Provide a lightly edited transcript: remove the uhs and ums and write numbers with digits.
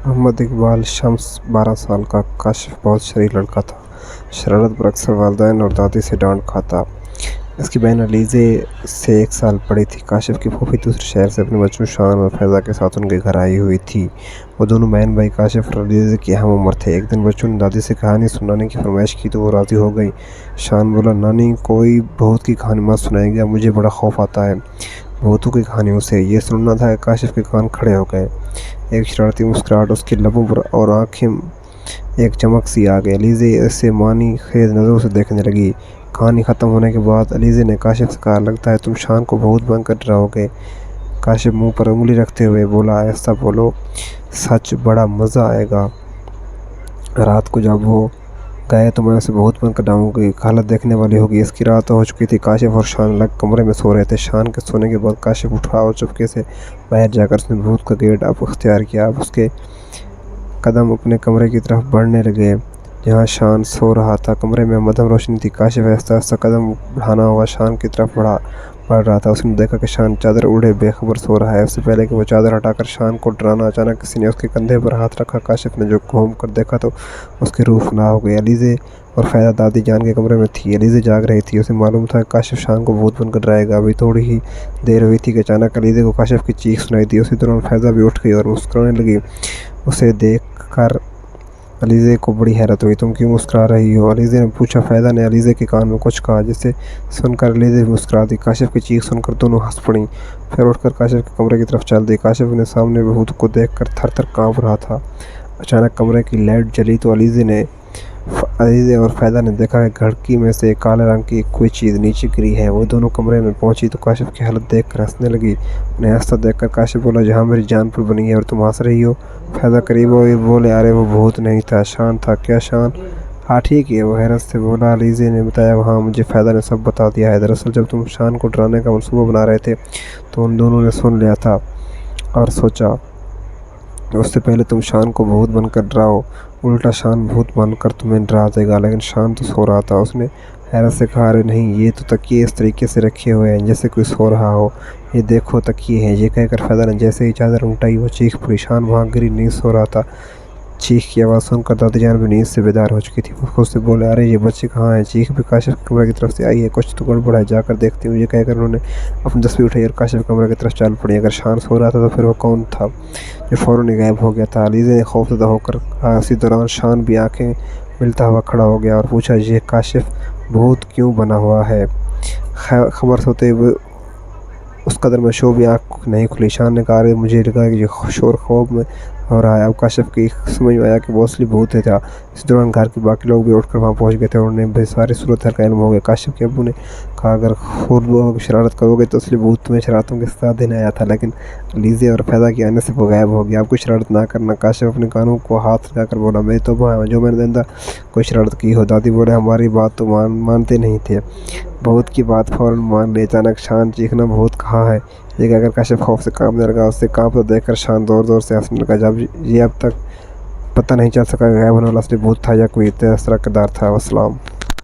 मोहम्मद इकबाल शम्स 12 साल का काशिफ बहुत शरीफ लड़का था। शरारत पर अक्सर वालिदैन और दादी से डांट खाता। इसकी बहन अलीज़े से 1 साल बड़ी थी। काशिफ की फूफी दूसरे शहर से अपने बच्चों शान और फैज़ा के साथ उनके घर आई हुई थी। वो दोनों बहन भाई काशिफ और अलीज़े की हम उम्र थे। एक दिन बच्चों ने दादी से कहानी सुनाने की फरमाइश की तो वो राज़ी हो गई। शान बोला, नानी कोई भूत की कहानी मत सुनाएगी, मुझे बड़ा खौफ आता है भूतों की कहानियों से। ये सुनना था कि काशिफ के कान खड़े हो गए। एक शरारती मुस्कुराहट उसके लबों पर और आंखें एक चमक सी आ गई। अलीज़े इसे मानी खेज नज़रों से देखने लगी। कहानी ख़त्म होने के बाद अलीज़े ने काशिफ से कहा, लगता है तुम शान को बहुत बनकर डराओगे। काशिफ मुंह पर उंगली रखते हुए बोला, ऐसा बोलो सच, बड़ा मज़ा आएगा। रात को जब वो गए तो मैं उसे बहुत बनकर डालूंगी, हालत देखने वाली होगी। इसकी रात हो चुकी थी। काशिफ और शान अलग कमरे में सो रहे थे। शान के सोने के बाद काशिफ उठा और चुपके से बाहर जाकर उसने भूत का गेट अब अख्तियार किया। अब उसके कदम अपने कमरे की तरफ बढ़ने लगे जहाँ शान सो रहा था। कमरे में मध्यम रोशनी थी। काशिफ आहिस्ता आहिस्ता कदम बढ़ाना हुआ शान की तरफ बढ़ रहा था। उसने देखा कि शान चादर ओढ़े बेखबर सो रहा है। उससे पहले कि वो चादर हटाकर शान को डराना, अचानक किसी ने उसके कंधे पर हाथ रखा। काशिफ ने जो घूम कर देखा तो उसकी रूह फना हो गई। अलीज़े और फैज़ा दादी जान के कमरे में थी। अलीज़े जाग रही थी। उसे मालूम था कि काशिफ शान को भूत बनकर डराएगा। अभी थोड़ी ही देर हुई थी कि अचानक अलीज़े को काशिफ की चीख सुनाई दी। उसी दौरान फैज़ा भी उठ गई और मुस्कुराने लगी। उसे देख कर अलीज़े को बड़ी हैरत हुई। तुम क्यों मुस्कुरा रही हो? अलीज़े ने पूछा। फैज़ा ने अलीज़े के कान में कुछ कहा जिसे सुनकर अलीज़े मुस्कुरा दी। काशिफ की चीख सुनकर दोनों हंस पड़ी। फिर उठकर काशिफ के कमरे की तरफ चल दी। काशिफ ने सामने भूत को देखकर थर-थर काँप रहा था। अचानक कमरे की लाइट जली तो अलीज़े और फैज़ा ने देखा कि खिड़की में से काले रंग की कोई चीज़ नीचे गिरी है। वो दोनों कमरे में पहुंची तो काशिफ की हालत देखकर हंसने लगी। उन्हें हंसता देखकर काशिफ बोला, जहाँ मेरी जान पर बनी है और तुम हंस रही हो। फैज़ा करीब हुई बोले, अरे वो भूत नहीं था, शान था। क्या शान? हाँ ठीक है, वो हैरत से बोला। अलीज़े ने बताया, हाँ मुझे फैज़ा ने सब बता दिया है। दरअसल जब तुम शान को डराने का मंसूबा बना रहे थे तो उन दोनों ने सुन लिया था और सोचा उससे पहले तुम शान को भूत बनकर डराओ। उल्टा शान भूत बनकर तुम्हें डरा देगा। लेकिन शान तो सो रहा था। उसने हैरत से कहा, अरे नहीं, ये तो तकिए इस तरीके से रखे हुए हैं जैसे कोई सो रहा हो। ये देखो तकिए हैं। ये कहकर फैज़ा ने जैसे ही चादर उल्टाई वो चीख पड़ी। शान वहाँ गिरी, नहीं सो रहा था। चीख की आवाज़ सुनकर दादी जान भी नींद से बेदार हो चुकी थी। वो खुद से बोले, अरे ये बच्चे कहाँ हैं? चीख भी काशिफ के कमरे की तरफ से आई है। कुछ तो गड़बड़ है, जाकर देखती हूँ। ये कहकर उन्होंने अपनी तस्वीर उठाई और काशिफ के कमरे की तरफ चल पड़ी। अगर शान सो रहा था तो फिर वो कौन था जो फ़ौरन ही गायब हो गया था? अलीज़े ने खौफज़दा होकर कहा। उसी दौरान शान भी आंखें मिलता हुआ खड़ा हो गया और पूछा, ये काशिफ भूत क्यों बना हुआ है? खबर सोते हुए उस कदर में शो भी आँख नहीं खुली। शान ने कहा, अरे मुझे लगा कि ये शोर खौफ में हो रहा है। अब काशिफ की समझ में आया कि वो असली भूत था। इस दौरान घर के बाकी लोग भी उठकर वहाँ पहुँच गए थे और उन्हें भी सारी सूरत का इल्म हो गया। काशिफ के अब्बू ने कहा, अगर खुद शरारत करोगे तो असली भूत तुम्हें शरारतों के साथ देने आया था। लेकिन अलीज़े और फैज़ा के आने से वो गायब हो गया। अब कोई शरारत ना करना। काशिफ अपने कानों को हाथ लगाकर बोला, मेरी तौबा है, जो मैंने अंदर कोई शरारत की हो। दादी बोले, हमारी बात तो मानते नहीं थे। भूत की बात फ़ौरन मान ली। अचानक शान चीखना, भूत कहाँ है? ये कहकर काशिफ खौफ से कांपने लगा। उससे कांपता देखकर शान जोर जोर से हंसने लगा। जब ये अब तक पता नहीं चल सका गायब होने वाला असली भूत था या कोई तीसरा किरदार था। वस्सलाम।